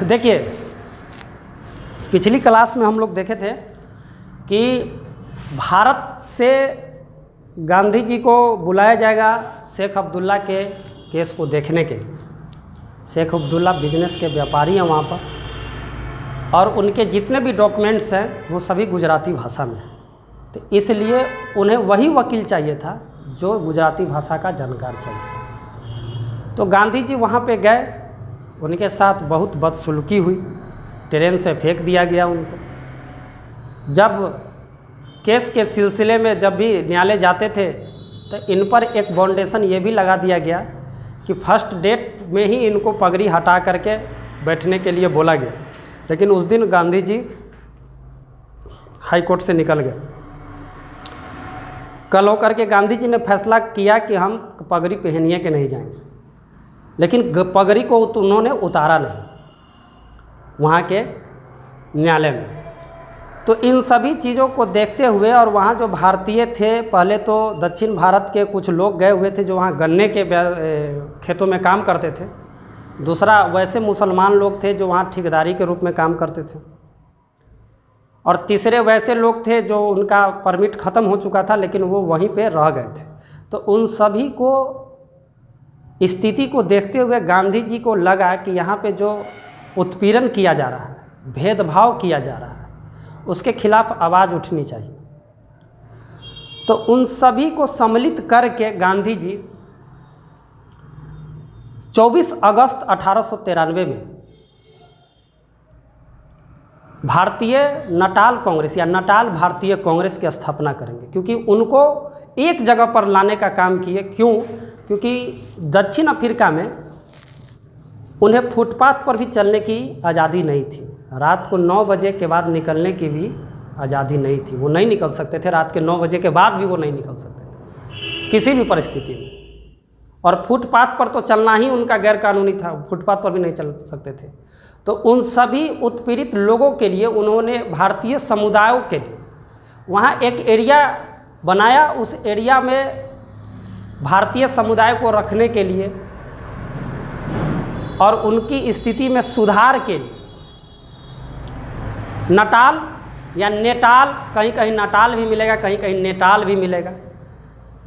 देखिए, पिछली क्लास में हम लोग देखे थे कि भारत से गांधी जी को बुलाया जाएगा शेख अब्दुल्ला के केस को देखने के लिए। शेख अब्दुल्ला बिजनेस के व्यापारी हैं वहाँ पर, और उनके जितने भी डॉक्यूमेंट्स हैं वो सभी गुजराती भाषा में हैं। तो इसलिए उन्हें वही वकील चाहिए था जो गुजराती भाषा का जानकार चाहिए। तो गांधी जी वहाँ पे गए, उनके साथ बहुत बदसलूकी हुई, ट्रेन से फेंक दिया गया उनको। जब केस के सिलसिले में जब भी न्यायालय जाते थे तो इन पर एक बाउंडेशन ये भी लगा दिया गया कि फर्स्ट डेट में ही इनको पगड़ी हटा करके बैठने के लिए बोला गया। लेकिन उस दिन गांधी जी हाई कोर्ट से निकल गए। कल होकर के गांधी जी ने फैसला किया कि हम पगड़ी पहनिए के नहीं जाएंगे, लेकिन पगड़ी को उन्होंने उतारा नहीं वहाँ के न्यायालय में। तो इन सभी चीज़ों को देखते हुए, और वहाँ जो भारतीय थे, पहले तो दक्षिण भारत के कुछ लोग गए हुए थे जो वहाँ गन्ने के खेतों में काम करते थे। दूसरा वैसे मुसलमान लोग थे जो वहाँ ठेकेदारी के रूप में काम करते थे, और तीसरे वैसे लोग थे जो उनका परमिट ख़त्म हो चुका था लेकिन वो वहीं पे रह गए थे। तो उन सभी को स्थिति को देखते हुए गांधी जी को लगा कि यहाँ पे जो उत्पीड़न किया जा रहा है, भेदभाव किया जा रहा है, उसके खिलाफ आवाज़ उठनी चाहिए। तो उन सभी को सम्मिलित करके गांधी जी 24 अगस्त 1893 में भारतीय नटाल कांग्रेस या नटाल भारतीय कांग्रेस की स्थापना करेंगे, क्योंकि उनको एक जगह पर लाने का काम किए। क्यों? क्योंकि दक्षिण अफ्रीका में उन्हें फुटपाथ पर भी चलने की आज़ादी नहीं थी। रात को 9 बजे के बाद निकलने की भी आज़ादी नहीं थी। वो नहीं निकल सकते थे, रात के 9 बजे के बाद भी वो नहीं निकल सकते थे किसी भी परिस्थिति में। और फुटपाथ पर तो चलना ही उनका गैरकानूनी था, फुटपाथ पर भी नहीं चल सकते थे। तो उन सभी उत्पीड़ित लोगों के लिए उन्होंने भारतीय समुदायों के लिए वहाँ एक एरिया बनाया। उस एरिया में भारतीय समुदाय को रखने के लिए और उनकी स्थिति में सुधार के लिए नटाल या नेटाल, कहीं कहीं नटाल भी मिलेगा, कहीं कहीं नेटाल भी मिलेगा,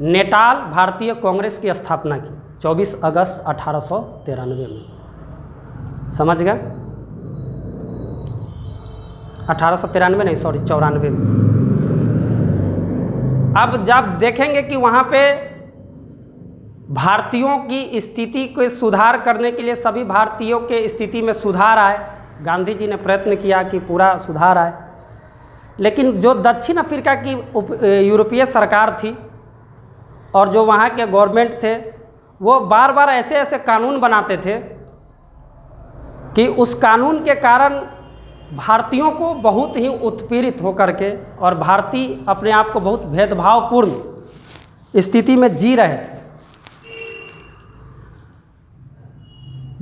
नेटाल भारतीय कांग्रेस की स्थापना की 24 अगस्त 1893 में। समझ गए? 1893 नहीं, सॉरी 94 में। अब जब देखेंगे कि वहाँ पे भारतीयों की स्थिति को सुधार करने के लिए, सभी भारतीयों के स्थिति में सुधार आए, गांधी जी ने प्रयत्न किया कि पूरा सुधार आए। लेकिन जो दक्षिण अफ्रीका की यूरोपीय सरकार थी और जो वहाँ के गवर्नमेंट थे, वो बार बार ऐसे ऐसे कानून बनाते थे कि उस कानून के कारण भारतीयों को बहुत ही उत्पीड़ित होकर के, और भारतीय अपने आप को बहुत भेदभावपूर्ण स्थिति में जी रहे थे।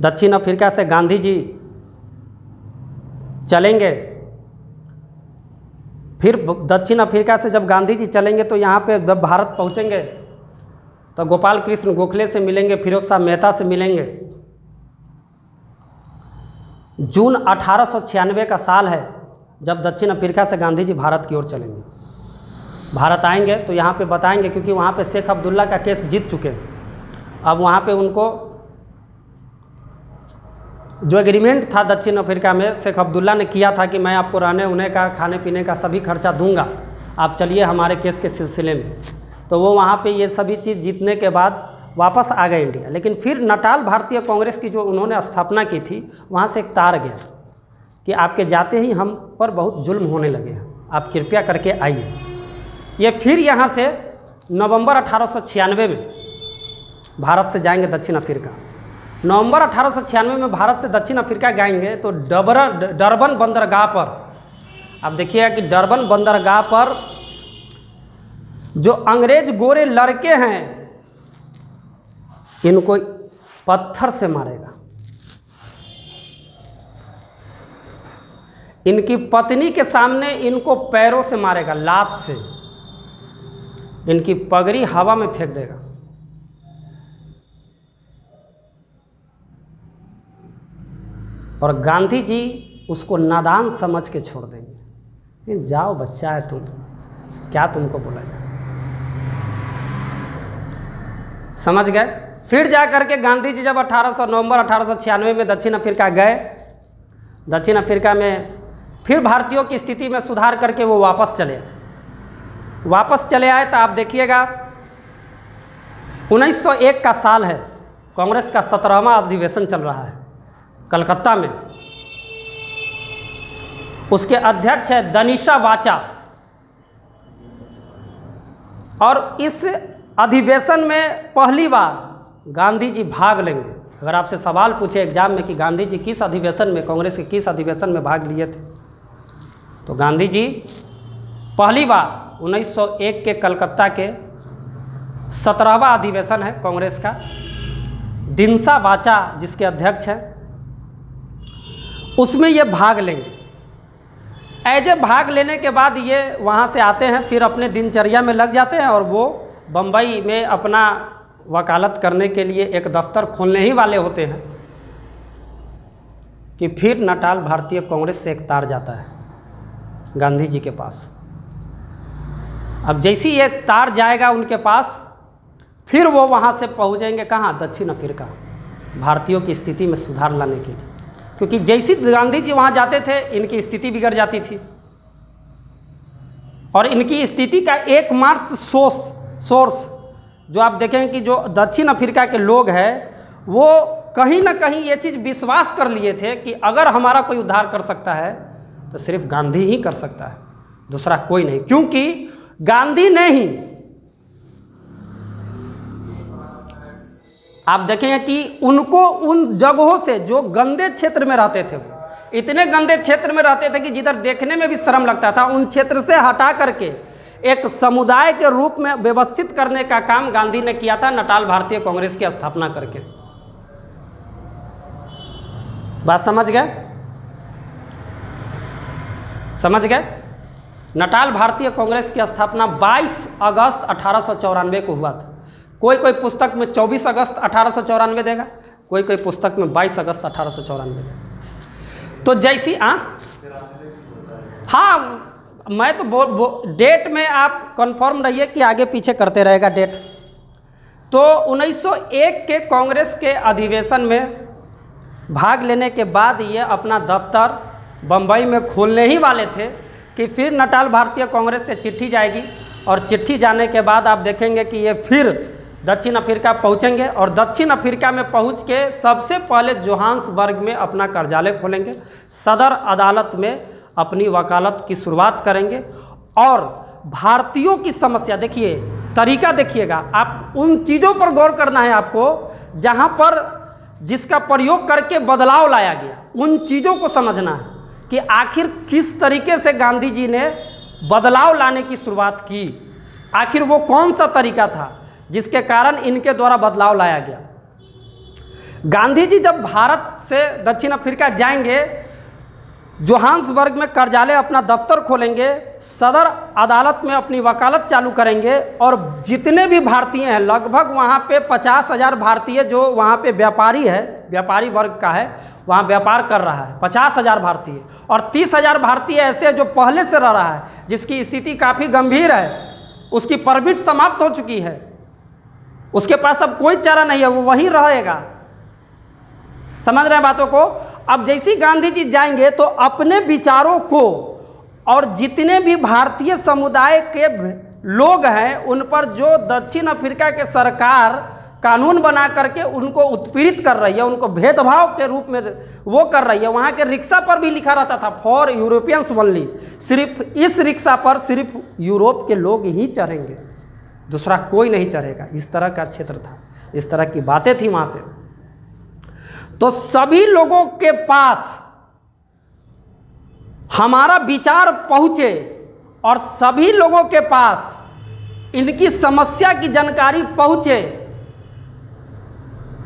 दक्षिण अफ्रीका से गांधी जी चलेंगे, फिर दक्षिण अफ्रीका से जब गांधी जी चलेंगे तो यहाँ पे जब भारत पहुँचेंगे तो गोपाल कृष्ण गोखले से मिलेंगे, फिरोज शाह मेहता से मिलेंगे। जून 1896 का साल है जब दक्षिण अफ्रीका से गांधी जी भारत की ओर चलेंगे। भारत आएंगे तो यहाँ पे बताएंगे, क्योंकि वहाँ पे शेख अब्दुल्ला का केस जीत चुके हैं। अब वहाँ पे उनको जो एग्रीमेंट था दक्षिण अफ्रीका में, शेख अब्दुल्ला ने किया था कि मैं आपको रहने उन्हें का, खाने पीने का सभी खर्चा दूंगा, आप चलिए हमारे केस के सिलसिले में। तो वो वहाँ पे ये सभी चीज़ जीतने के बाद वापस आ गए इंडिया। लेकिन फिर नटाल भारतीय कांग्रेस की जो उन्होंने स्थापना की थी, वहाँ से एक तार गया कि आपके जाते ही हम पर बहुत जुल्म होने लगे हैं, आप कृपया करके आइए। ये फिर यहाँ से नवंबर 1896 में भारत से जाएंगे दक्षिण अफ्रीका। नवंबर 1896 में भारत से दक्षिण अफ्रीका जाएंगे तो डरबन बंदरगाह पर, अब देखिएगा कि डरबन बंदरगाह पर जो अंग्रेज गोरे लड़के हैं इनको पत्थर से मारेगा। इनकी पत्नी के सामने इनको पैरों से मारेगा, लात से। इनकी पगड़ी हवा में फेंक देगा। और गांधी जी उसको नादान समझ के छोड़ देंगे। जाओ बच्चा है तुम, क्या तुमको बोला जाए। समझ गए। फिर जा करके गांधी जी जब नवंबर 1896 में दक्षिण अफ्रीका गए, दक्षिण अफ्रीका में फिर भारतीयों की स्थिति में सुधार करके वो वापस चले आए। तो आप देखिएगा 1901 का साल है, कांग्रेस का 17वां अधिवेशन चल रहा है कलकत्ता में। उसके अध्यक्ष है दनीशा वाचा, और इस अधिवेशन में पहली बार गांधी जी भाग लेंगे। अगर आपसे सवाल पूछे एग्जाम में कि गांधी जी किस अधिवेशन में, कांग्रेस के किस अधिवेशन में भाग लिए थे, तो गांधी जी पहली बार 1901 के कलकत्ता के 17वां अधिवेशन है कांग्रेस का, दिनसा वाचा जिसके अध्यक्ष हैं, उसमें ये भाग लेंगे। भाग लेने के बाद ये वहाँ से आते हैं, फिर अपने दिनचर्या में लग जाते हैं, और वो बम्बई में अपना वकालत करने के लिए एक दफ्तर खोलने ही वाले होते हैं कि फिर नटाल भारतीय कांग्रेस से एक तार जाता है गांधी जी के पास। अब जैसी ये तार जाएगा उनके पास, फिर वो वहाँ से पहुँचेंगे कहाँ, दक्षिण अफ्रीका, भारतीयों की स्थिति में सुधार लाने के लिए। क्योंकि जैसी गांधी जी वहाँ जाते थे इनकी स्थिति बिगड़ जाती थी, और इनकी स्थिति का एकमात्र सोर्स जो आप देखें कि जो दक्षिण अफ्रीका के लोग हैं वो कहीं ना कहीं ये चीज़ विश्वास कर लिए थे कि अगर हमारा कोई उद्धार कर सकता है तो सिर्फ गांधी ही कर सकता है, दूसरा कोई नहीं। क्योंकि गांधी ने ही, आप देखेंगे कि उनको उन जगहों से जो गंदे क्षेत्र में रहते थे, इतने गंदे क्षेत्र में रहते थे कि जिधर देखने में भी शर्म लगता था, उन क्षेत्र से हटा करके एक समुदाय के रूप में व्यवस्थित करने का काम गांधी ने किया था, नटाल भारतीय कांग्रेस की स्थापना करके। बात समझ गए। नटाल भारतीय कांग्रेस की स्थापना 22 अगस्त 1894 को हुआ था। कोई पुस्तक में 24 अगस्त 1894 देगा, कोई पुस्तक में 22 अगस्त 1894 देगा। तो जैसी हाँ, मैं तो डेट में आप कंफर्म रहिए कि आगे पीछे करते रहेगा डेट। तो 1901 के कांग्रेस के अधिवेशन में भाग लेने के बाद ये अपना दफ्तर बम्बई में खोलने ही वाले थे कि फिर नटाल भारतीय कांग्रेस से चिट्ठी जाएगी, और चिट्ठी जाने के बाद आप देखेंगे कि ये फिर दक्षिण अफ्रीका पहुंचेंगे, और दक्षिण अफ्रीका में पहुंच के सबसे पहले जोहान्सबर्ग में अपना कार्यालय खोलेंगे, सदर अदालत में अपनी वकालत की शुरुआत करेंगे। और भारतीयों की समस्या देखिए, तरीका देखिएगा, आप उन चीज़ों पर गौर करना है आपको जहां पर जिसका प्रयोग करके बदलाव लाया गया, उन चीज़ों को समझना है कि आखिर किस तरीके से गांधी जी ने बदलाव लाने की शुरुआत की, आखिर वो कौन सा तरीका था जिसके कारण इनके द्वारा बदलाव लाया गया। गांधी जी जब भारत से दक्षिण अफ्रीका जाएंगे, जोहान्सबर्ग में कार्यालय अपना दफ्तर खोलेंगे, सदर अदालत में अपनी वकालत चालू करेंगे, और जितने भी भारतीय हैं, लगभग वहाँ पे 50,000 भारतीय जो वहाँ पे व्यापारी है, व्यापारी वर्ग का है, वहाँ व्यापार कर रहा है 50,000 भारतीय, और 30,000 भारतीय ऐसे जो पहले से रह रहा है, जिसकी स्थिति काफ़ी गंभीर है, उसकी परमिट समाप्त हो चुकी है, उसके पास अब कोई चारा नहीं है, वो वहीं रहेगा। समझ रहे हैं बातों को। अब जैसे गांधी जी जाएंगे तो अपने विचारों को, और जितने भी भारतीय समुदाय के लोग हैं उन पर जो दक्षिण अफ्रीका के सरकार कानून बना करके उनको उत्पीड़ित कर रही है, उनको भेदभाव के रूप में वो कर रही है। वहाँ के रिक्शा पर भी लिखा रहता था फॉर यूरोपियंस ओनली, सिर्फ इस रिक्शा पर सिर्फ यूरोप के लोग ही चढ़ेंगे, दूसरा कोई नहीं चढ़ेगा। इस तरह का क्षेत्र था, इस तरह की बातें थी वहाँ पे। तो सभी लोगों के पास हमारा विचार पहुँचे और सभी लोगों के पास इनकी समस्या की जानकारी पहुँचे,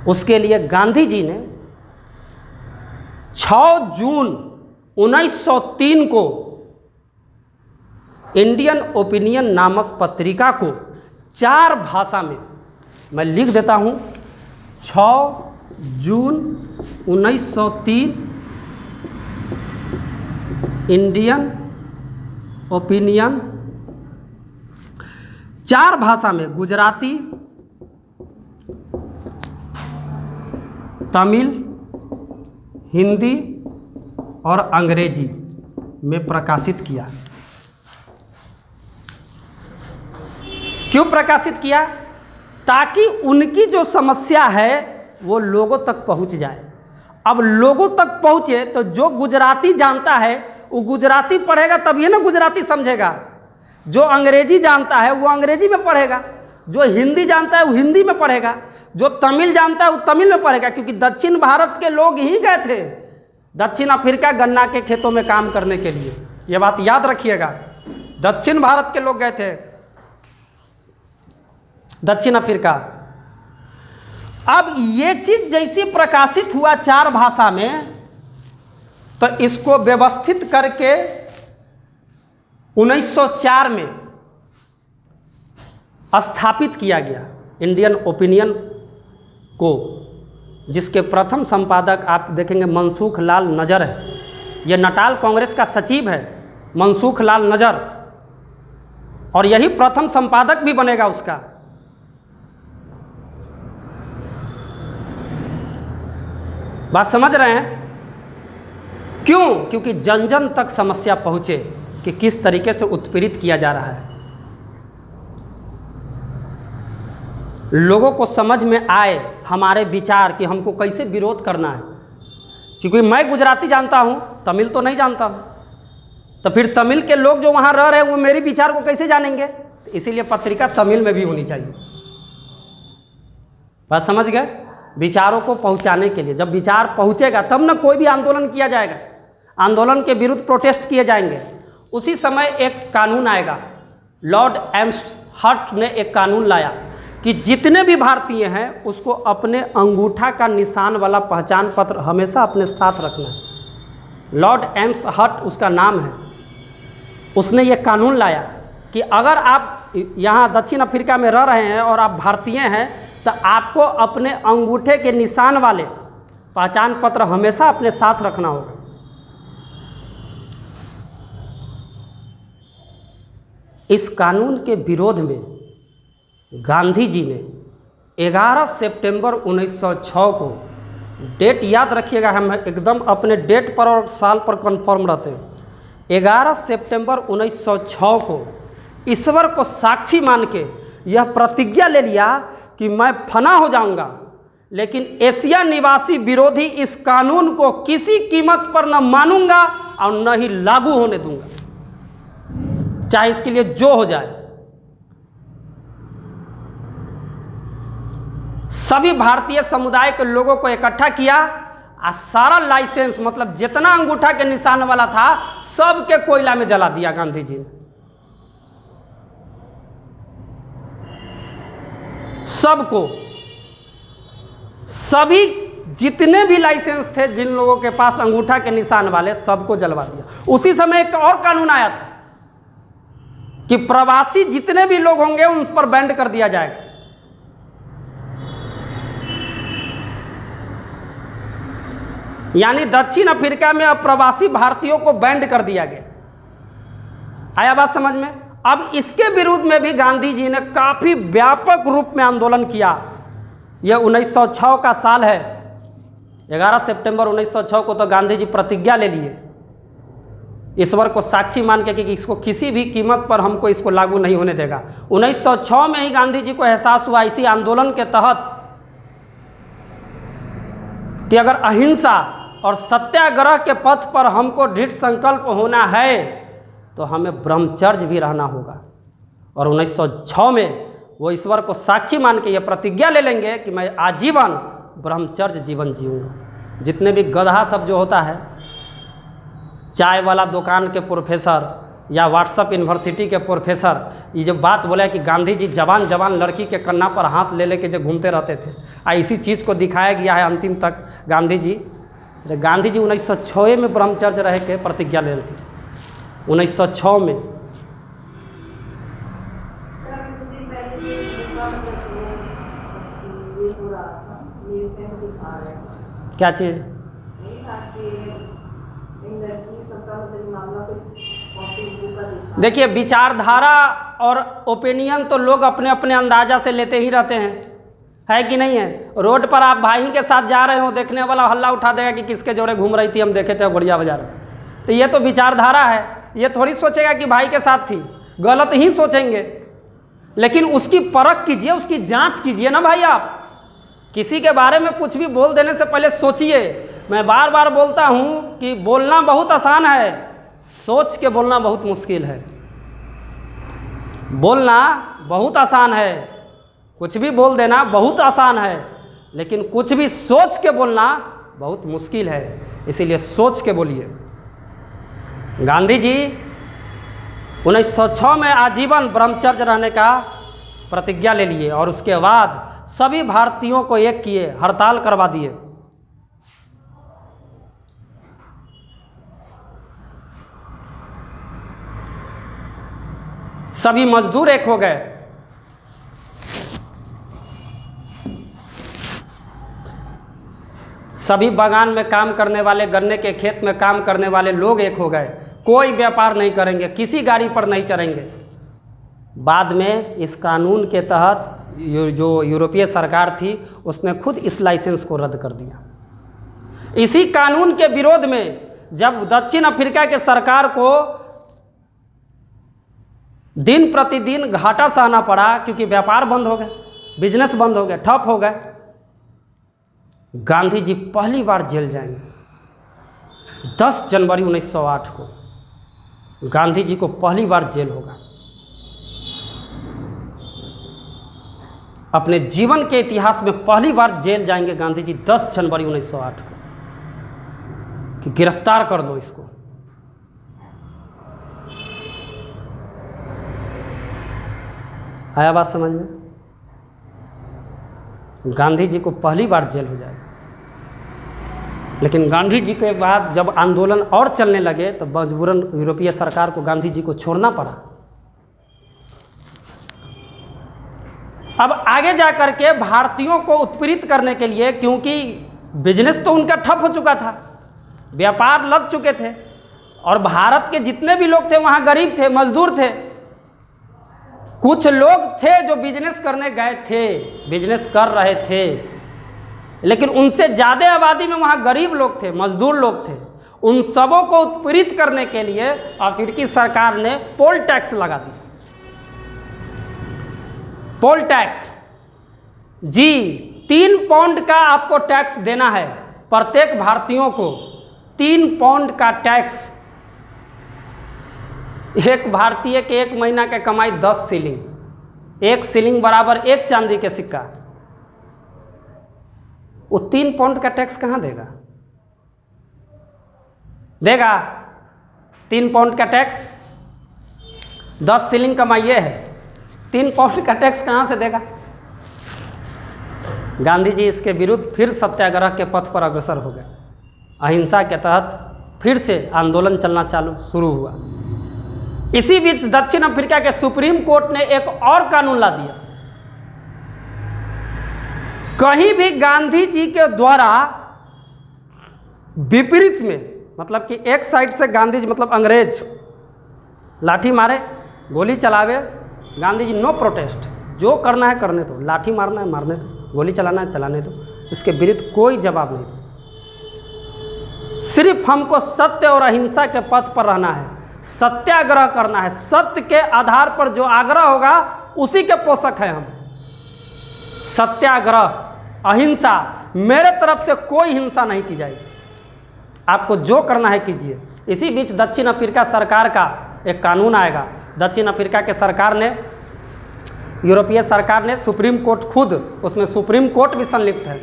उसके लिए गांधी जी ने 6 जून 1903 को इंडियन ओपिनियन नामक पत्रिका को 4 भाषा में, मैं लिख देता हूँ, 6 जून 1903 इंडियन ओपिनियन 4 भाषा में, गुजराती, तमिल, हिंदी और अंग्रेजी में प्रकाशित किया। क्यों प्रकाशित किया? ताकि उनकी जो समस्या है वो लोगों तक पहुंच जाए। अब लोगों तक पहुंचे तो जो गुजराती जानता है वो गुजराती पढ़ेगा, तभी ना गुजराती समझेगा। जो अंग्रेजी जानता है वो अंग्रेजी में पढ़ेगा, जो हिंदी जानता है वो हिंदी में पढ़ेगा, जो तमिल जानता है वो तमिल में पढ़ेगा। क्योंकि दक्षिण भारत के लोग ही गए थे दक्षिण अफ्रीका गन्ना के खेतों में काम करने के लिए, ये बात याद रखिएगा। दक्षिण भारत के लोग गए थे दक्षिण अफ्रीका। अब ये चीज जैसी प्रकाशित हुआ 4 भाषा में, तो इसको व्यवस्थित करके 1904 में स्थापित किया गया इंडियन ओपिनियन को, जिसके प्रथम संपादक आप देखेंगे मनसुख लाल नजर है। यह नटाल कांग्रेस का सचिव है मनसुख लाल नजर, और यही प्रथम संपादक भी बनेगा उसका। बात समझ रहे हैं? क्यों? क्योंकि जन जन तक समस्या पहुंचे कि किस तरीके से उत्पीड़ित किया जा रहा है, लोगों को समझ में आए हमारे विचार कि हमको कैसे विरोध करना है। क्योंकि मैं गुजराती जानता हूं, तमिल तो नहीं जानता हूं, तो फिर तमिल के लोग जो वहां रह रहे हैं वो मेरे विचार को कैसे जानेंगे? तो इसीलिए पत्रिका तमिल में भी होनी चाहिए। बात समझ गए? विचारों को पहुंचाने के लिए, जब विचार पहुंचेगा तब ना कोई भी आंदोलन किया जाएगा, आंदोलन के विरुद्ध प्रोटेस्ट किए जाएंगे। उसी समय एक कानून आएगा, लॉर्ड एम्सहर्स्ट ने एक कानून लाया कि जितने भी भारतीय हैं उसको अपने अंगूठा का निशान वाला पहचान पत्र हमेशा अपने साथ रखना है। लॉर्ड एम्सहर्स्ट उसका नाम है। उसने ये कानून लाया कि अगर आप यहाँ दक्षिण अफ्रीका में रह रहे हैं और आप भारतीय हैं तो आपको अपने अंगूठे के निशान वाले पहचान पत्र हमेशा अपने साथ रखना होगा। इस कानून के विरोध में गांधी जी ने 11 सितंबर 1906 को, डेट याद रखिएगा, हम एकदम अपने डेट पर और साल पर कंफर्म रहते हैं। 11 सितंबर 1906 को ईश्वर को साक्षी मान के यह प्रतिज्ञा ले लिया कि मैं फना हो जाऊंगा, लेकिन एशिया निवासी विरोधी इस कानून को किसी कीमत पर न मानूंगा और न ही लागू होने दूंगा, चाहे इसके लिए जो हो जाए। सभी भारतीय समुदाय के लोगों को इकट्ठा किया और सारा लाइसेंस, मतलब जितना अंगूठा के निशान वाला था सब के कोयला में जला दिया गांधी जी ने। सबको, सभी जितने भी लाइसेंस थे जिन लोगों के पास अंगूठा के निशान वाले, सबको जलवा दिया। उसी समय एक और कानून आया था कि प्रवासी जितने भी लोग होंगे उन पर बैंड कर दिया जाएगा। यानी दक्षिण अफ्रीका में अब प्रवासी भारतीयों को बैंड कर दिया गया। आया बात समझ में? अब इसके विरुद्ध में भी गांधी जी ने काफी व्यापक रूप में आंदोलन किया। यह 1906 का साल है, 11 सितंबर 1906 को तो गांधी जी प्रतिज्ञा ले लिए ईश्वर को साक्षी मान के कि इसको किसी भी कीमत पर हमको इसको लागू नहीं होने देगा। 1906 में ही गांधी जी को एहसास हुआ इसी आंदोलन के तहत कि अगर अहिंसा और सत्याग्रह के पथ पर हमको दृढ़ संकल्प होना है तो हमें ब्रह्मचर्य भी रहना होगा। और 1906 में वो ईश्वर को साक्षी मान के ये प्रतिज्ञा ले लेंगे कि मैं आजीवन ब्रह्मचर्य जीवन जीऊँगा। जितने भी गधा सब जो होता है, चाय वाला दुकान के प्रोफेसर या व्हाट्सएप यूनिवर्सिटी के प्रोफेसर, ये जो बात बोला है कि गांधी जी जवान जवान लड़की के कन्ना पर हाथ ले लेके जो घूमते रहते थे, इसी चीज़ को दिखाया गया है अंतिम तक। गांधी जी 1906 में ब्रह्मचर्य रह के प्रतिज्ञा ले ली, 1906 में। क्या चीज़? देखिए, विचारधारा और ओपिनियन तो लोग अपने अपने अंदाजा से लेते ही रहते हैं, है कि नहीं है। रोड पर आप भाई के साथ जा रहे हो, देखने वाला हल्ला उठा देगा कि किसके जोड़े घूम रही थी, हम देखे थे गुड़िया बाजार। तो ये तो विचारधारा है, ये थोड़ी सोचेगा कि भाई के साथ थी, गलत ही सोचेंगे। लेकिन उसकी परख कीजिए, उसकी जांच कीजिए ना भाई। आप किसी के बारे में कुछ भी बोल देने से पहले सोचिए। मैं बार बार बोलता हूँ कि बोलना बहुत आसान है, सोच के बोलना बहुत मुश्किल है। बोलना बहुत आसान है, कुछ भी बोल देना बहुत आसान है, लेकिन कुछ भी सोच के बोलना बहुत मुश्किल है। इसीलिए सोच के बोलिए। गांधी जी 1906 में आजीवन ब्रह्मचर्य रहने का प्रतिज्ञा ले लिए और उसके बाद सभी भारतीयों को एक किए, हड़ताल करवा दिए। सभी मजदूर एक हो गए। सभी बागान में काम करने वाले, गन्ने के खेत में काम करने वाले लोग एक हो गए। कोई व्यापार नहीं करेंगे, किसी गाड़ी पर नहीं चढ़ेंगे। बाद में इस कानून के तहत जो यूरोपीय सरकार थी उसने खुद इस लाइसेंस को रद्द कर दिया। इसी कानून के विरोध में जब दक्षिण अफ्रीका के सरकार को दिन प्रतिदिन घाटा सहना पड़ा, क्योंकि व्यापार बंद हो गए, बिजनेस बंद हो गए, ठप हो गए, गांधी जी पहली बार जेल जाएंगे। 10 जनवरी 1908 को गांधी जी को पहली बार जेल होगा। अपने जीवन के इतिहास में पहली बार जेल जाएंगे गांधी जी 10 जनवरी 1908 को, कि गिरफ्तार कर लो इसको। आया बात समझ में? गांधी जी को पहली बार जेल हो जाएगा। लेकिन गांधी जी के बाद जब आंदोलन और चलने लगे तो मजबूरन यूरोपीय सरकार को गांधी जी को छोड़ना पड़ा। अब आगे जा कर के भारतीयों को उत्पीड़ित करने के लिए, क्योंकि बिजनेस तो उनका ठप हो चुका था, व्यापार लग चुके थे, और भारत के जितने भी लोग थे वहाँ गरीब थे, मजदूर थे। कुछ लोग थे जो बिजनेस करने गए थे, बिजनेस कर रहे थे, लेकिन उनसे ज़्यादा आबादी में वहाँ गरीब लोग थे, मजदूर लोग थे। उन सबों को उत्पीड़ित करने के लिए अफ्रीकी सरकार ने पोल टैक्स लगा दिया। पोल टैक्स जी, 3 पाउंड का आपको टैक्स देना है प्रत्येक भारतीयों को। 3 पाउंड का टैक्स। एक भारतीय के 1 महीना के कमाई 10 शिलिंग। 1 शिलिंग बराबर 1 चांदी के सिक्का। वो 3 पाउंड का टैक्स कहाँ देगा? देगा 3 पाउंड का टैक्स? 10 शिलिंग कमाई है, 3 पाउंड का टैक्स कहाँ से देगा? गांधी जी इसके विरुद्ध फिर सत्याग्रह के पथ पर अग्रसर हो गए। अहिंसा के तहत फिर से आंदोलन चलना शुरू हुआ। इसी बीच दक्षिण अफ्रीका के सुप्रीम कोर्ट ने एक और कानून ला दिया। कहीं भी गांधी जी के द्वारा विपरीत में, मतलब कि एक साइड से गांधी जी मतलब अंग्रेज लाठी मारे, गोली चलावे, गांधी जी नो प्रोटेस्ट, जो करना है करने दो, लाठी मारना है मारने दो, गोली चलाना है चलाने दो, इसके विरुद्ध कोई जवाब नहीं। सिर्फ हमको सत्य और अहिंसा के पथ पर रहना है, सत्याग्रह करना है, सत्य के आधार पर जो आग्रह होगा उसी के पोषक हैं हम। सत्याग्रह, अहिंसा, मेरे तरफ से कोई हिंसा नहीं की जाएगी, आपको जो करना है कीजिए। इसी बीच दक्षिण अफ्रीका सरकार का एक कानून आएगा। दक्षिण अफ्रीका के सरकार ने, यूरोपीय सरकार ने, सुप्रीम कोर्ट खुद, उसमें सुप्रीम कोर्ट भी संलिप्त है,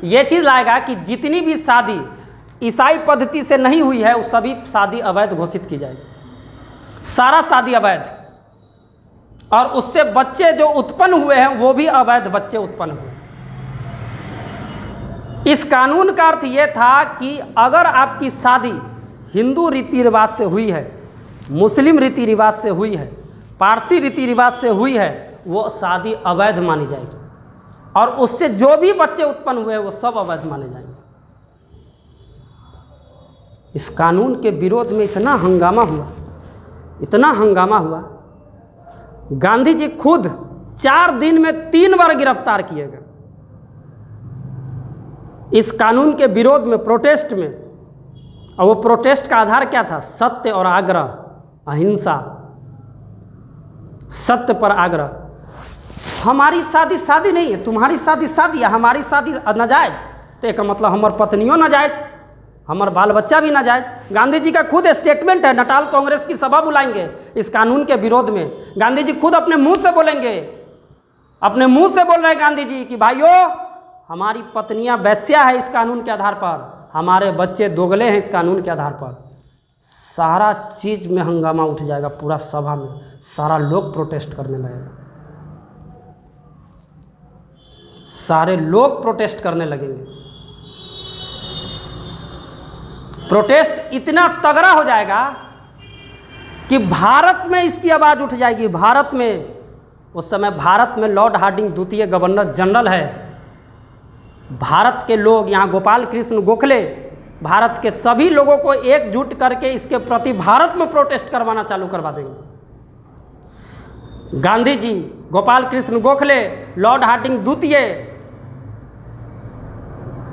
ये चीज़ लाएगा कि जितनी भी शादी ईसाई पद्धति से नहीं हुई है, उस सभी शादी अवैध घोषित की जाएगी। सारा शादी अवैध, और उससे बच्चे जो उत्पन्न हुए हैं वो भी अवैध बच्चे उत्पन्न हुए। इस कानून का अर्थ ये था कि अगर आपकी शादी हिंदू रीति रिवाज से हुई है, मुस्लिम रीति रिवाज से हुई है, पारसी रीति रिवाज से हुई है, वो शादी अवैध मानी जाएगी, और उससे जो भी बच्चे उत्पन्न हुए वो सब अवैध माने जाएंगे। इस कानून के विरोध में इतना हंगामा हुआ, इतना हंगामा हुआ, गांधी जी खुद 4 दिन में 3 बार गिरफ्तार किए गए इस कानून के विरोध में, प्रोटेस्ट में। और वो प्रोटेस्ट का आधार क्या था? सत्य और आग्रह, अहिंसा, सत्य पर आग्रह। हमारी शादी शादी नहीं है, तुम्हारी शादी शादी है, हमारी शादी नाजायज, तो एक मतलब हमार पत्नियों नाजायज, हमार बाल बच्चा भी नाजायज। गांधी जी का खुद स्टेटमेंट है, नटाल कांग्रेस की सभा बुलाएंगे इस कानून के विरोध में। गांधी जी खुद अपने मुंह से बोलेंगे, अपने मुंह से बोल रहे हैं गांधी जी कि भाइयों, हमारी पत्नियां वैश्या है इस कानून के आधार पर, हमारे बच्चे दोगले हैं इस कानून के आधार पर। सारा चीज में हंगामा उठ जाएगा, पूरा सभा में सारा लोग प्रोटेस्ट करने लगेगा, सारे लोग प्रोटेस्ट करने लगेंगे। प्रोटेस्ट इतना तगड़ा हो जाएगा कि भारत में इसकी आवाज़ उठ जाएगी। भारत में, उस समय भारत में लॉर्ड हार्डिंग द्वितीय गवर्नर जनरल है। भारत के लोग, यहाँ गोपाल कृष्ण गोखले भारत के सभी लोगों को एकजुट करके इसके प्रति भारत में प्रोटेस्ट करवाना चालू करवा देंगे। गांधी जी, गोपाल कृष्ण गोखले, लॉर्ड हार्डिंग द्वितीय,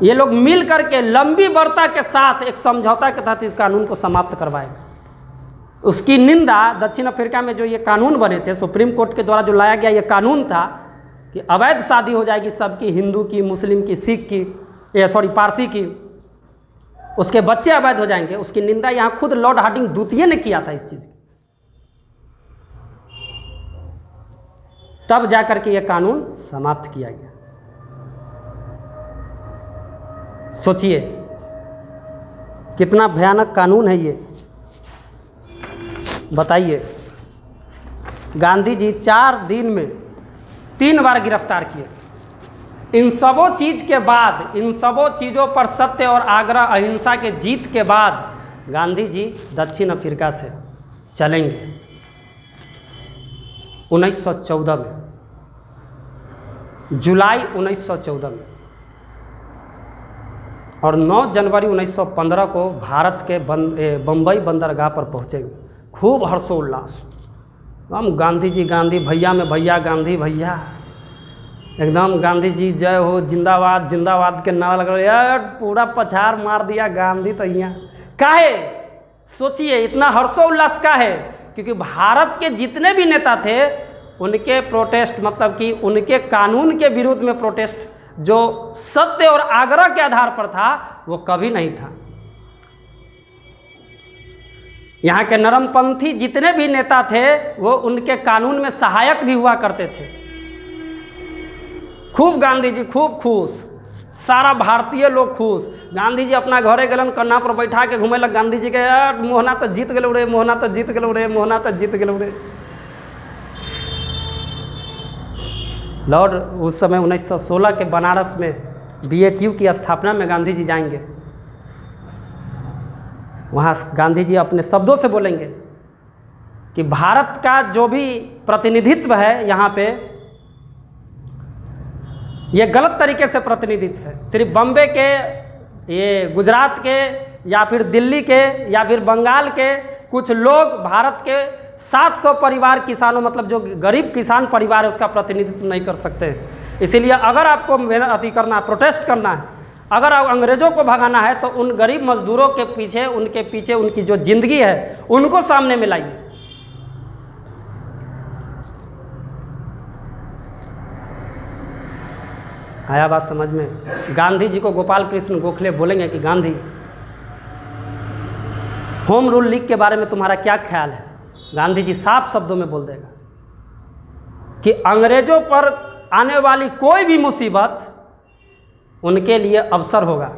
ये लोग मिल करके लंबी वार्ता के साथ एक समझौता के तहत इस कानून को समाप्त करवाएंगे। उसकी निंदा दक्षिण अफ्रीका में जो ये कानून बने थे, सुप्रीम कोर्ट के द्वारा जो लाया गया ये कानून था कि अवैध शादी हो जाएगी सबकी, हिंदू की, मुस्लिम की, सिख की, पारसी की, उसके बच्चे अवैध हो जाएंगे, उसकी निंदा यहाँ खुद लॉर्ड हार्डिंग द्वितीय ने किया था इस चीज़ की। तब जाकर के ये कानून समाप्त किया गया। सोचिए कितना भयानक कानून है ये, बताइए। गांधी जी 4 दिन में 3 बार गिरफ्तार किए। इन सबों चीज़ के बाद, इन सबों चीज़ों पर सत्य और आग्रह, अहिंसा के जीत के बाद गांधी जी दक्षिण अफ्रीका से चलेंगे 1914 में, जुलाई 1914 में, और 9 जनवरी 1915 को भारत के बम्बई बंदरगाह पर पहुँचेंगे। खूब हर्षोल्लास, हम गांधी जी, गांधी भैया में भैया, गांधी भैया, एकदम गांधी जी जय हो, जिंदाबाद जिंदाबाद के नारा लग रहा है। पूरा पछाड़ मार दिया गांधी तो यहाँ काहे। सोचिए इतना हर्षोल्लास का है, क्योंकि भारत के जितने भी नेता थे उनके प्रोटेस्ट, मतलब कि उनके कानून के विरुद्ध में प्रोटेस्ट जो सत्य और आग्रह के आधार पर था वो कभी नहीं था। यहाँ के नरमपंथी जितने भी नेता थे वो उनके कानून में सहायक भी हुआ करते थे। खूब गांधी जी खूब खुश, सारा भारतीय लोग खुश। गांधी जी अपना घरे गलन, कन्ना पर बैठा के घूमे लग। गांधी जी के यार मोहना तो जीत गए रे, मोहना तो जीत गए रे, मोहना तो जीत गए रे। लॉर्ड उस समय 1916 के बनारस में BHU की स्थापना में गांधी जी जाएंगे। वहाँ गांधी जी अपने शब्दों से बोलेंगे कि भारत का जो भी प्रतिनिधित्व है यहाँ पे, ये गलत तरीके से प्रतिनिधित्व है। सिर्फ बम्बे के, ये गुजरात के, या फिर दिल्ली के, या फिर बंगाल के कुछ लोग भारत के 700 परिवार किसानों, मतलब जो गरीब किसान परिवार है, उसका प्रतिनिधित्व नहीं कर सकते। इसीलिए अगर आपको मेहनत करना है, प्रोटेस्ट करना है, अगर आप अंग्रेज़ों को भगाना है, तो उन गरीब मजदूरों के पीछे, उनके पीछे उनकी जो जिंदगी है उनको सामने में लाइए। आया बात समझ में? गांधी जी को गोपाल कृष्ण गोखले बोलेंगे कि गांधी, होम रूल लीग के बारे में तुम्हारा क्या ख्याल है? गांधी जी साफ शब्दों में बोल देगा कि अंग्रेजों पर आने वाली कोई भी मुसीबत उनके लिए अवसर होगा।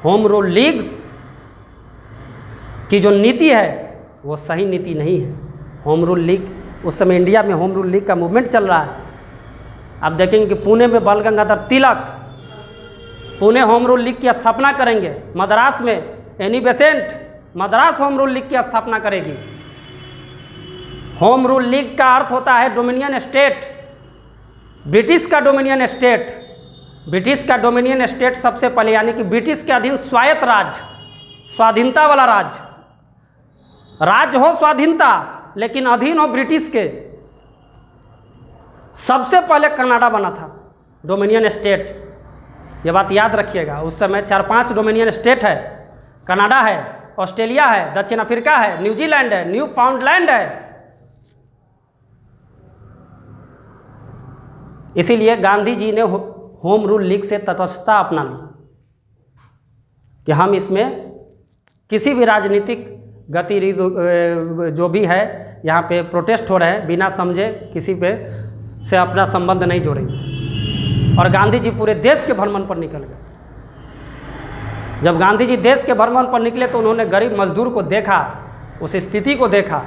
होम रूल लीग की जो नीति है वो सही नीति नहीं है। होम रूल लीग, उस समय इंडिया में होम रूल लीग का मूवमेंट चल रहा है। आप देखेंगे कि पुणे में बाल Gangadhar Tilak Pune home rule league की स्थापना करेंगे। मद्रास में Annie Besant Madras home rule league की स्थापना करेगी। होम रूल लीग का अर्थ होता है डोमिनियन स्टेट, ब्रिटिश का डोमिनियन स्टेट। ब्रिटिश का डोमिनियन स्टेट सबसे पहले, यानी कि ब्रिटिश के अधीन स्वायत्त राज्य, स्वाधीनता वाला राज हो स्वाधीनता, लेकिन अधीन हो ब्रिटिश के। सबसे पहले कनाडा बना था, डोमिनियन स्टेट। ये बात याद रखिएगा। उस समय 4-5 डोमिनियन स्टेट है। कनाडा है, ऑस्ट्रेलिया है, दक्षिण अफ्रीका है, न्यूजीलैंड है, न्यू फाउंडलैंड है। इसीलिए गांधी जी ने होम रूल लीग से तटस्थता अपना ली कि हम इसमें किसी भी राजनीतिक गतिविधि जो भी है यहाँ पे प्रोटेस्ट हो रहे हैं, बिना समझे किसी पे से अपना संबंध नहीं जोड़ेंगे। और गांधी जी पूरे देश के भ्रमण पर निकल गए। जब गांधी जी देश के भ्रमण पर निकले तो उन्होंने गरीब मजदूर को देखा, उस स्थिति को देखा।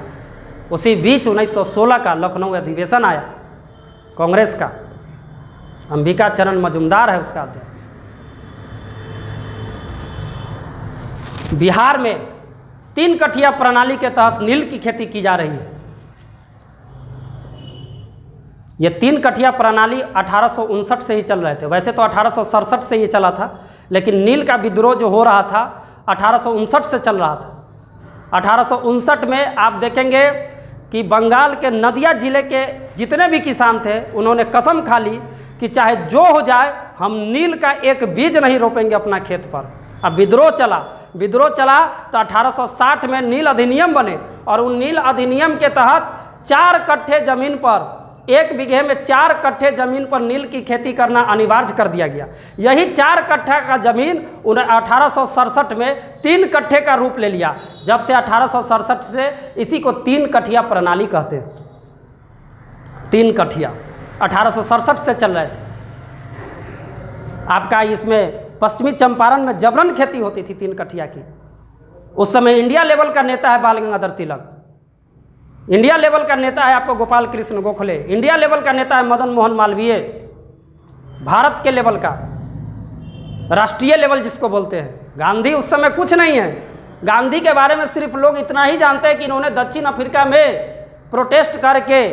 उसी बीच 1916 का लखनऊ अधिवेशन आया कांग्रेस का। अंबिका चरण मजूमदार है उसका अध्यक्ष। बिहार में 3 कठिया प्रणाली के तहत नील की खेती की जा रही है। ये 3 कठिया प्रणाली 1859 से ही चल रहे थे। वैसे तो 1867 से ये चला था, लेकिन नील का विद्रोह जो हो रहा था 1859 से चल रहा था। 1859 में आप देखेंगे कि बंगाल के नदिया जिले के जितने भी किसान थे, उन्होंने कसम खा ली कि चाहे जो हो जाए हम नील का एक बीज नहीं रोपेंगे अपना खेत पर। अब विद्रोह चला तो 1860 में नील अधिनियम बने, और उन नील अधिनियम के तहत 4 कट्ठे ज़मीन पर, 1 बीघे में 4 कट्ठे ज़मीन पर नील की खेती करना अनिवार्य कर दिया गया। यही 4 कट्ठा का ज़मीन 1867 में 3 कट्ठे का रूप ले लिया। जब से 1867 से इसी को 3 कठिया प्रणाली कहते हैं। 3 कठिया 1867 से चल रहे थे। आपका इसमें पश्चिमी चंपारण में जबरन खेती होती थी 3 कठिया की। उस समय इंडिया लेवल का नेता है बाल गंगाधर तिलक, इंडिया लेवल का नेता है आपको गोपाल कृष्ण गोखले, इंडिया लेवल का नेता है मदन मोहन मालवीय, भारत के लेवल का, राष्ट्रीय लेवल जिसको बोलते हैं। गांधी उस समय कुछ नहीं है। गांधी के बारे में सिर्फ लोग इतना ही जानते हैं कि इन्होंने दक्षिण अफ्रीका में प्रोटेस्ट करके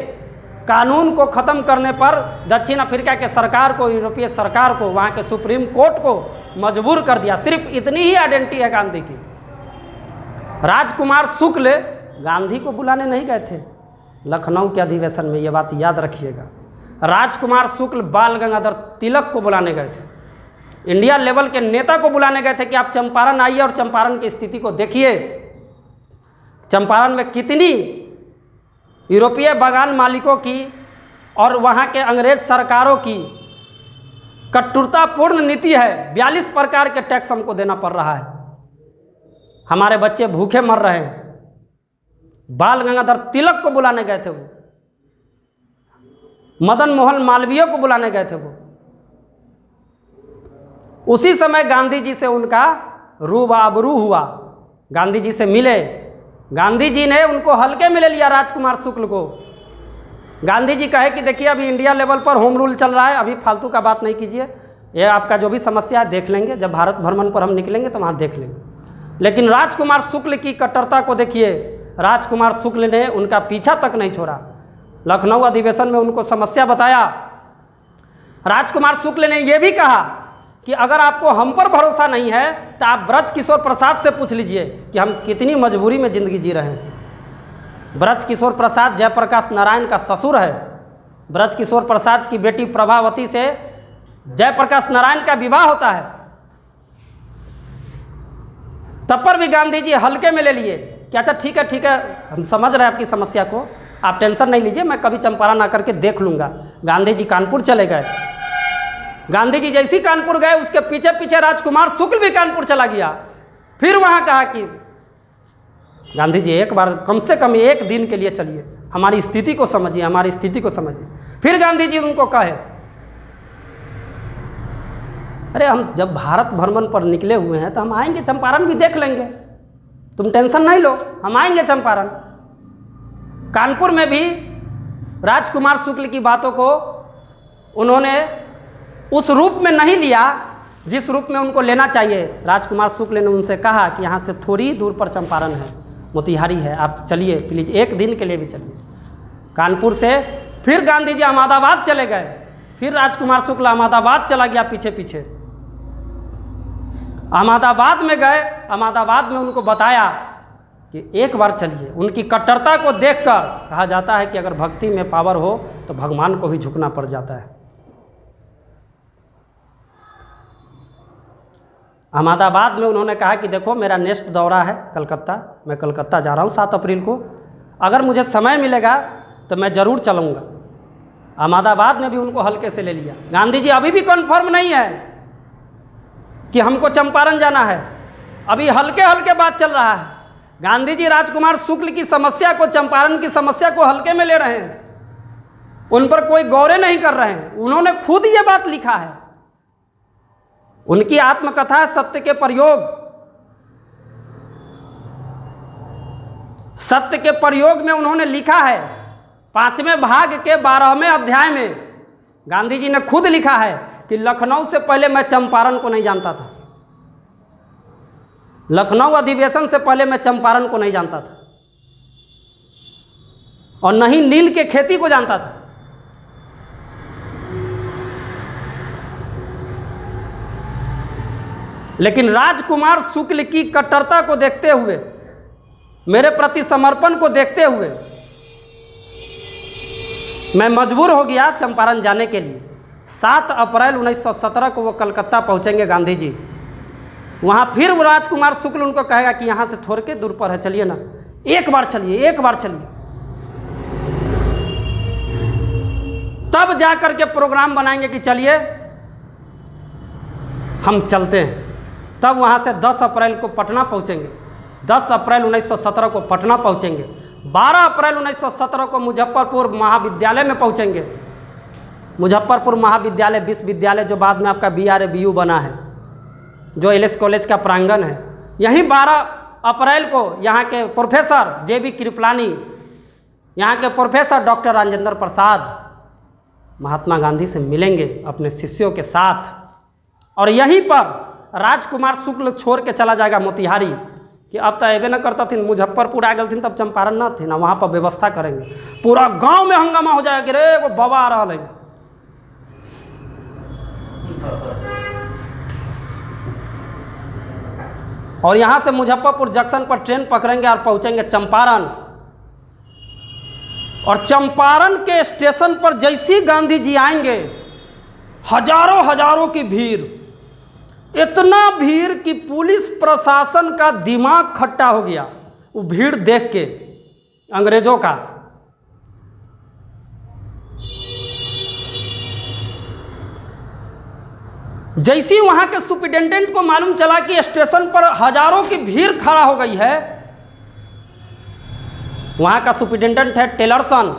कानून को ख़त्म करने पर दक्षिण अफ्रीका के सरकार को, यूरोपीय सरकार को, वहाँ के सुप्रीम कोर्ट को मजबूर कर दिया। सिर्फ इतनी ही आइडेंटिटी है गांधी की। राजकुमार शुक्ल गांधी को बुलाने नहीं गए थे लखनऊ के अधिवेशन में, ये बात याद रखिएगा। राजकुमार शुक्ल बाल गंगाधर तिलक को बुलाने गए थे। इंडिया लेवल के नेता को बुलाने गए थे कि आप चंपारण आइए और चंपारण की स्थिति को देखिए। चंपारण में कितनी यूरोपीय बागान मालिकों की और वहाँ के अंग्रेज सरकारों की कठोरतापूर्ण नीति है। 42 प्रकार के टैक्स हमको देना पड़ रहा है, हमारे बच्चे भूखे मर रहे हैं। बाल गंगाधर तिलक को बुलाने गए थे वो, मदन मोहन मालवीय को बुलाने गए थे वो। उसी समय गांधी जी से उनका रूबरू हुआ, गांधी जी से मिले। गांधी जी ने उनको हल्के में ले लिया राजकुमार शुक्ल को। गांधी जी कहे कि देखिए अभी इंडिया लेवल पर होम रूल चल रहा है, अभी फालतू का बात नहीं कीजिए, ये आपका जो भी समस्या है देख लेंगे, जब भारत भ्रमण पर हम निकलेंगे तो वहाँ देख लेंगे। लेकिन राजकुमार शुक्ल की कट्टरता को देखिए, राजकुमार शुक्ल ने उनका पीछा तक नहीं छोड़ा। लखनऊ अधिवेशन में उनको समस्या बताया। राजकुमार शुक्ल ने यह भी कहा कि अगर आपको हम पर भरोसा नहीं है तो आप ब्रज किशोर प्रसाद से पूछ लीजिए कि हम कितनी मजबूरी में ज़िंदगी जी रहे हैं। ब्रज किशोर प्रसाद जयप्रकाश नारायण का ससुर है। ब्रज किशोर प्रसाद की बेटी प्रभावती से जयप्रकाश नारायण का विवाह होता है। तब पर भी गांधी जी हल्के में ले लिए कि अच्छा ठीक है, हम समझ रहे हैं आपकी समस्या को, आप टेंशन नहीं लीजिए, मैं कभी चंपारण आकर के देख लूँगा। गांधी जी कानपुर चले गए। गांधी जी जैसे ही कानपुर गए उसके पीछे पीछे राजकुमार शुक्ल भी कानपुर चला गया। फिर वहाँ कहा कि गांधी जी एक बार कम से कम 1 दिन के लिए चलिए, हमारी स्थिति को समझिए, हमारी स्थिति को समझिए। फिर गांधी जी उनको कहे अरे हम जब भारत भ्रमण पर निकले हुए हैं तो हम आएंगे, चंपारण भी देख लेंगे, तुम टेंशन नहीं लो, हम आएंगे चंपारण। कानपुर में भी राजकुमार शुक्ल की बातों को उन्होंने उस रूप में नहीं लिया जिस रूप में उनको लेना चाहिए। राजकुमार शुक्ल ने उनसे कहा कि यहाँ से थोड़ी दूर पर चंपारण है, मोतिहारी है, आप चलिए प्लीज़, 1 दिन के लिए भी चलिए। कानपुर से फिर गांधी जी अहमदाबाद चले गए। फिर राजकुमार शुक्ल अहमदाबाद चला गया पीछे पीछे। अहमदाबाद में गए, अहमदाबाद में उनको बताया कि एक बार चलिए। उनकी कट्टरता को देखकर कहा जाता है कि अगर भक्ति में पावर हो तो भगवान को भी झुकना पड़ जाता है। अहमदाबाद में उन्होंने कहा कि देखो मेरा नेक्स्ट दौरा है कलकत्ता, मैं कलकत्ता जा रहा हूँ 7 अप्रैल को, अगर मुझे समय मिलेगा तो मैं ज़रूर चलूँगा। अहमदाबाद में भी उनको हल्के से ले लिया। गांधी जी अभी भी कन्फर्म नहीं है कि हमको चंपारण जाना है, अभी हल्के हल्के बात चल रहा है। गांधी जी राजकुमार शुक्ल की समस्या को, चंपारण की समस्या को हल्के में ले रहे हैं, उन पर कोई गौर नहीं कर रहे हैं। उन्होंने खुद ये बात लिखा है, उनकी आत्मकथा सत्य के प्रयोग, सत्य के प्रयोग में उन्होंने लिखा है 5वें भाग के 12वें अध्याय में गांधी जी ने खुद लिखा है कि लखनऊ से पहले मैं चंपारण को नहीं जानता था, लखनऊ अधिवेशन से पहले मैं चंपारण को नहीं जानता था और न ही नील के खेती को जानता था। लेकिन राजकुमार शुक्ल की कट्टरता को देखते हुए, मेरे प्रति समर्पण को देखते हुए मैं मजबूर हो गया चंपारण जाने के लिए। 7 अप्रैल 1917 को वो कलकत्ता पहुंचेंगे गांधी जी। वहाँ फिर वो राजकुमार शुक्ल उनको कहेगा कि यहाँ से थोड़े के दूर पर है, चलिए ना, एक बार चलिए, एक बार चलिए। तब जा कर के प्रोग्राम बनाएंगे कि चलिए हम चलते हैं। तब वहाँ से 10 अप्रैल को पटना पहुँचेंगे, 10 अप्रैल 1917 को पटना पहुँचेंगे, 12 अप्रैल 1917 को मुजफ्फरपुर महाविद्यालय में पहुँचेंगे। मुजफ्फरपुर महाविद्यालय विश्वविद्यालय जो बाद में आपका BRABU बना है, जो LS कॉलेज का प्रांगण है, यहीं 12 अप्रैल को यहाँ के प्रोफेसर JB कृपलानी, यहाँ के प्रोफेसर डॉक्टर राजेंद्र प्रसाद महात्मा गांधी से मिलेंगे अपने शिष्यों के साथ। और यहीं पर राजकुमार शुक्ल छोड़ के चला जाएगा मोतिहारी कि अब तो एबे न करता थी, मुजफ्फरपुर आ गए थी तब चंपारण न थे ना, वहाँ पर व्यवस्था करेंगे। पूरा गांव में हंगामा हो जाएगा कि रे वो बाबा आ रहा है। और यहाँ से मुजफ्फरपुर जंक्शन पर ट्रेन पकड़ेंगे और पहुँचेंगे चंपारण। और चंपारण के स्टेशन पर जैसे गांधी जी आएंगे, हजारों हजारों की भीड़, इतना भीड़ कि पुलिस प्रशासन का दिमाग खट्टा हो गया वो भीड़ देख के अंग्रेजों का। जैसे ही वहां के सुपरिटेंडेंट को मालूम चला कि स्टेशन पर हजारों की भीड़ खड़ा हो गई है, वहां का सुपरिटेंडेंट है टेलरसन,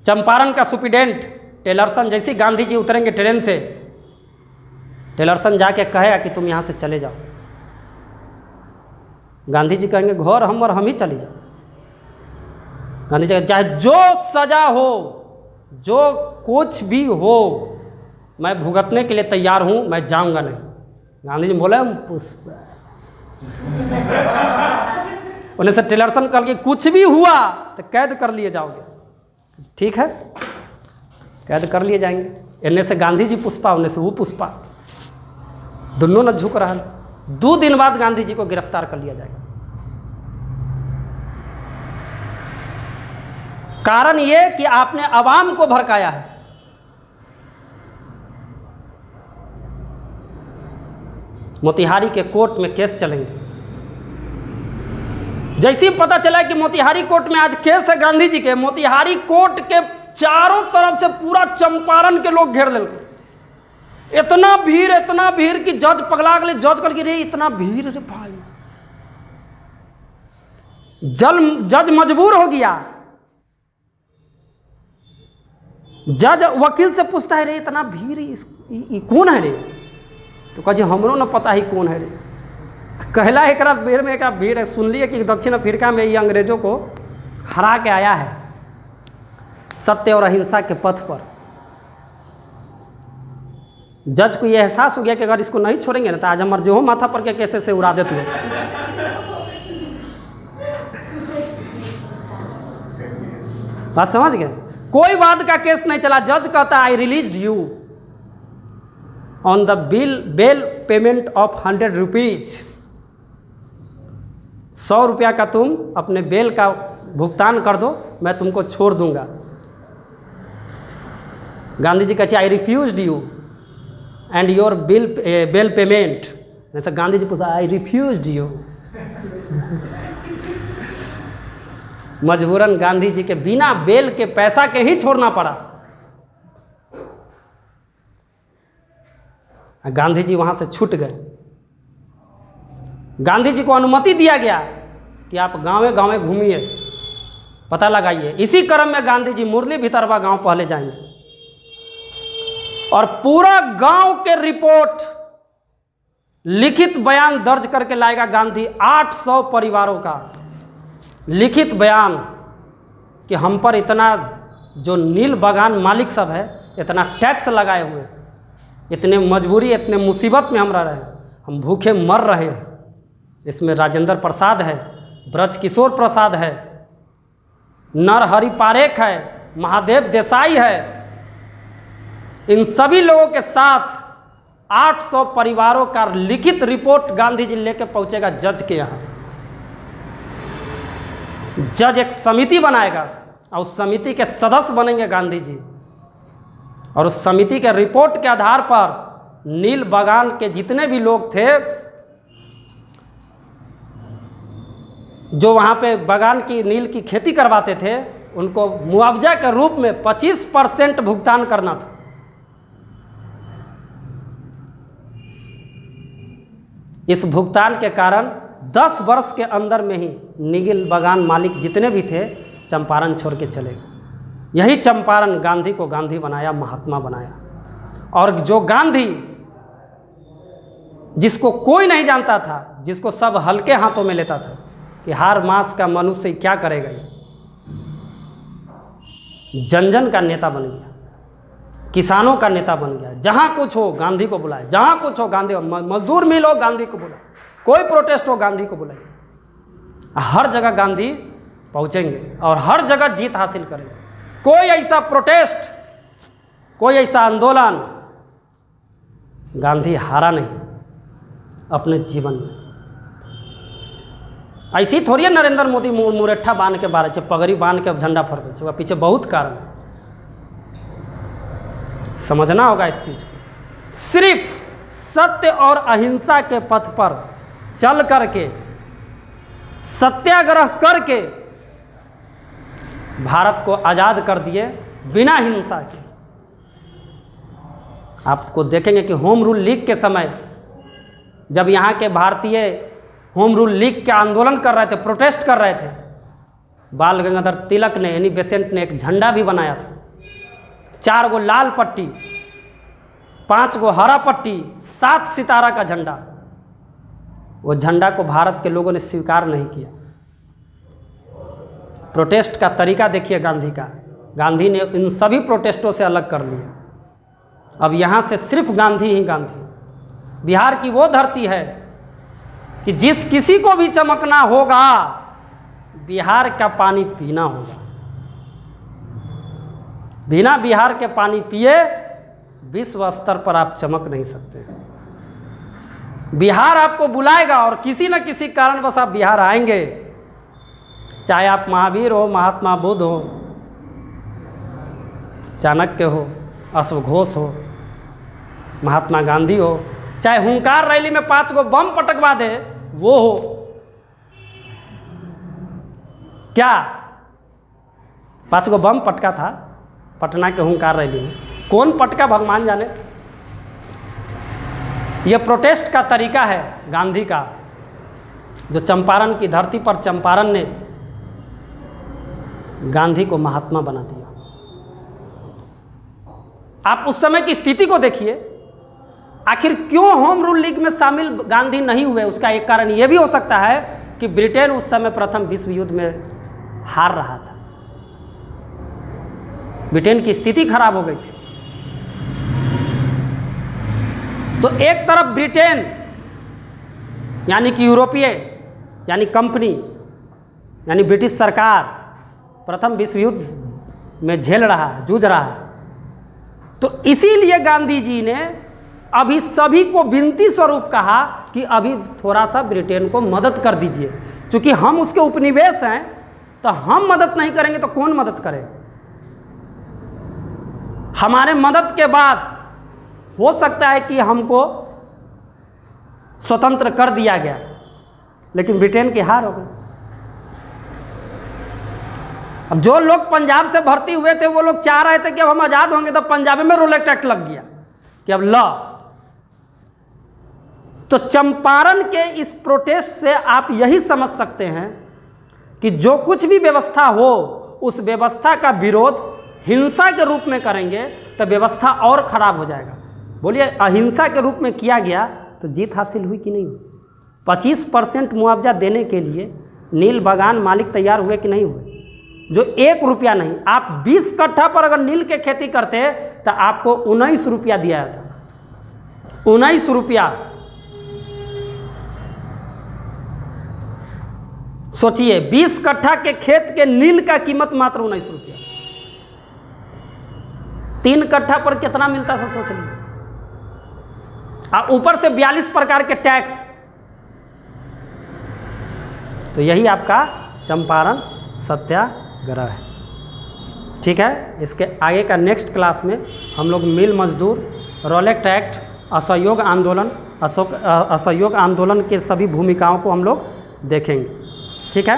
चंपारण का सुपरिटेंडेंट टेलरसन। जैसे गांधी जी उतरेंगे ट्रेन से, टेलरसन जाके कहेगा कि तुम यहाँ से चले जाओ। गांधी जी कहेंगे घर हम और हम ही चले जाओ। गांधी जी चाहे जो सजा हो, जो कुछ भी हो, मैं भुगतने के लिए तैयार हूँ, मैं जाऊँगा नहीं। गांधी जी बोले पुष्प उन्हें से टेलरसन कह कि कुछ भी हुआ तो कैद कर लिए जाओगे। ठीक है, कैद कर लिए जाएंगे। इन्हें से गांधी जी पुष्पा, उन्हें से वो पुष्पा, दोनों न झुक रहा है। 2 दिन बाद गांधी जी को गिरफ्तार कर लिया जाएगा। कारण ये कि आपने अवाम को भड़काया है। मोतिहारी के कोर्ट में केस चलेंगे। जैसे ही पता चला कि मोतिहारी कोर्ट में आज केस है गांधी जी के, मोतिहारी कोर्ट के चारों तरफ से पूरा चंपारण के लोग घेर लेंगे। इतना भीड़ कि जज पगला गए। जज कल रे इतना भीड़ रे भाई, जज मजबूर हो गया। जज वकील से पूछता है रे इतना भीड़ कौन है रे? तो कह जी हमरो न पता ही कौन है रे। कहला एक रात बेर में एक भीड़ है, सुन लिए कि दक्षिण अफ्रीका में ये अंग्रेजों को हरा के आया है सत्य और अहिंसा के पथ पर। जज को यह एहसास हो गया कि अगर इसको नहीं छोड़ेंगे ना तो आज हमारे जो माथा पर के कैसे से उड़ा देते हो। बात समझ गए? कोई वाद का केस नहीं चला। जज कहता I release you, on the bail payment of 100 rupees. 100 रुपया का तुम अपने बेल का भुगतान कर दो, मैं तुमको छोड़ दूंगा। गांधी जी कहते I refuse you and your bail payment. जैसे गांधी जी पूछा आई रिफ्यूज यू। मजबूरन गांधी जी के बिना बेल के पैसा के ही छोड़ना पड़ा। गांधी जी वहां से छूट गए। गांधी जी को अनुमति दिया गया कि आप गांवे गांवे घूमिए, पता लगाइए। इसी क्रम में गांधी जी मुरली भितरवा गांव पहले जाएंगे और पूरा गांव के रिपोर्ट लिखित बयान दर्ज करके लाएगा गांधी। 800 परिवारों का लिखित बयान कि हम पर इतना, जो नील बागान मालिक सब है, इतना टैक्स लगाए हुए, इतने मजबूरी, इतने मुसीबत में हम रह रहे हैं, हम भूखे मर रहे हैं। इसमें राजेंद्र प्रसाद है, ब्रज किशोर प्रसाद है, नरहरि पारेख है, महादेव देसाई है। इन सभी लोगों के साथ 800 परिवारों का लिखित रिपोर्ट गांधी जी लेकर पहुंचेगा जज के यहाँ। जज एक समिति बनाएगा और उस समिति के सदस्य बनेंगे गांधी जी, और उस समिति के रिपोर्ट के आधार पर नील बागान के जितने भी लोग थे, जो वहाँ पे बागान की नील की खेती करवाते थे, उनको मुआवजा के रूप में 25% भुगतान करना था। इस भुगतान के कारण 10 वर्ष के अंदर में ही नील बागान मालिक जितने भी थे चंपारण छोड़ के चले गए। यही चंपारण गांधी को गांधी बनाया, महात्मा बनाया। और जो गांधी जिसको कोई नहीं जानता था, जिसको सब हल्के हाथों में लेता था कि हार मास का मनुष्य क्या करेगा, जन जन का नेता बन गया, किसानों का नेता बन गया। जहाँ कुछ हो गांधी को बुलाए, जहाँ कुछ हो गांधी, मजदूर मिल हो गांधी को बुलाए, कोई प्रोटेस्ट हो गांधी को बुलाइए। हर जगह गांधी पहुँचेंगे और हर जगह जीत हासिल करेंगे। कोई ऐसा प्रोटेस्ट, कोई ऐसा आंदोलन गांधी हारा नहीं अपने जीवन में। ऐसी थोड़ी है नरेंद्र मोदी मुरेठा बांध के बारे, पगड़ी बांध के झंडा फहरावे, पीछे बहुत कारण है। समझना होगा इस चीज़ को। सिर्फ सत्य और अहिंसा के पथ पर चल करके, सत्याग्रह करके भारत को आज़ाद कर दिए बिना हिंसा के। आपको देखेंगे कि होम रूल लीग के समय जब यहाँ के भारतीय होम रूल लीग के आंदोलन कर रहे थे, प्रोटेस्ट कर रहे थे, बाल गंगाधर तिलक ने यानी बेसेंट ने एक झंडा भी बनाया था। 4 गो लाल पट्टी, 5 गो हरा पट्टी, 7 सितारा का झंडा। वो झंडा को भारत के लोगों ने स्वीकार नहीं किया। प्रोटेस्ट का तरीका देखिए गांधी का। गांधी ने इन सभी प्रोटेस्टों से अलग कर लिया। अब यहाँ से सिर्फ गांधी ही गांधी। बिहार की वो धरती है कि जिस किसी को भी चमकना होगा, बिहार का पानी पीना होगा। बिना बिहार के पानी पिए विश्व स्तर पर आप चमक नहीं सकते। बिहार आपको बुलाएगा और किसी न किसी कारणवश आप बिहार आएंगे। चाहे आप महावीर हो, महात्मा बुद्ध हो, चाणक्य हो, अश्व घोष हो, महात्मा गांधी हो, चाहे हुंकार रैली में 5 गो बम पटकवा दे वो हो। क्या 5 गो बम पटका था पटना के हुंकार रैली में? कौन पटका भगवान जाने। यह प्रोटेस्ट का तरीका है गांधी का, जो चंपारण की धरती पर चंपारण ने गांधी को महात्मा बना दिया। आप उस समय की स्थिति को देखिए। आखिर क्यों होम रूल लीग में शामिल गांधी नहीं हुए? उसका एक कारण यह भी हो सकता है कि ब्रिटेन उस समय प्रथम विश्व युद्ध में हार रहा था। ब्रिटेन की स्थिति खराब हो गई थी। तो एक तरफ ब्रिटेन यानी कि यूरोपीय यानी कंपनी यानी ब्रिटिश सरकार प्रथम विश्व युद्ध में झेल रहा है, जूझ रहा है। तो इसीलिए गांधी जी ने अभी सभी को विनती स्वरूप कहा कि अभी थोड़ा सा ब्रिटेन को मदद कर दीजिए, क्योंकि हम उसके उपनिवेश हैं, तो हम मदद नहीं करेंगे तो कौन मदद करे। हमारे मदद के बाद हो सकता है कि हमको स्वतंत्र कर दिया गया, लेकिन ब्रिटेन की हार हो गई। अब जो लोग पंजाब से भर्ती हुए थे वो लोग चाह रहे थे कि अब हम आज़ाद होंगे, तो पंजाब में रोल एक्ट लग गया कि अब लॉ। तो चंपारण के इस प्रोटेस्ट से आप यही समझ सकते हैं कि जो कुछ भी व्यवस्था हो, उस व्यवस्था का विरोध हिंसा के रूप में करेंगे तो व्यवस्था और खराब हो जाएगा। बोलिए, अहिंसा के रूप में किया गया तो जीत हासिल हुई कि नहीं हुई? 25% मुआवजा देने के लिए नील बागान मालिक तैयार हुए कि नहीं हुए? जो 1 रुपया नहीं, आप 20 कट्ठा पर अगर नील के खेती करते तो आपको 19 रुपया दिया था। 19 रुपया। सोचिए, 20 कट्ठा के खेत के नील का कीमत मात्र 19 रुपया। 3 कट्ठा पर कितना मिलता है सोच लीजिए, और ऊपर से 42 प्रकार के टैक्स। तो यही आपका चंपारण सत्याग्रह है। ठीक है, इसके आगे का नेक्स्ट क्लास में हम लोग मिल मजदूर, रोलेक्ट एक्ट, असहयोग आंदोलन, असहयोग आंदोलन के सभी भूमिकाओं को हम लोग देखेंगे। ठीक है।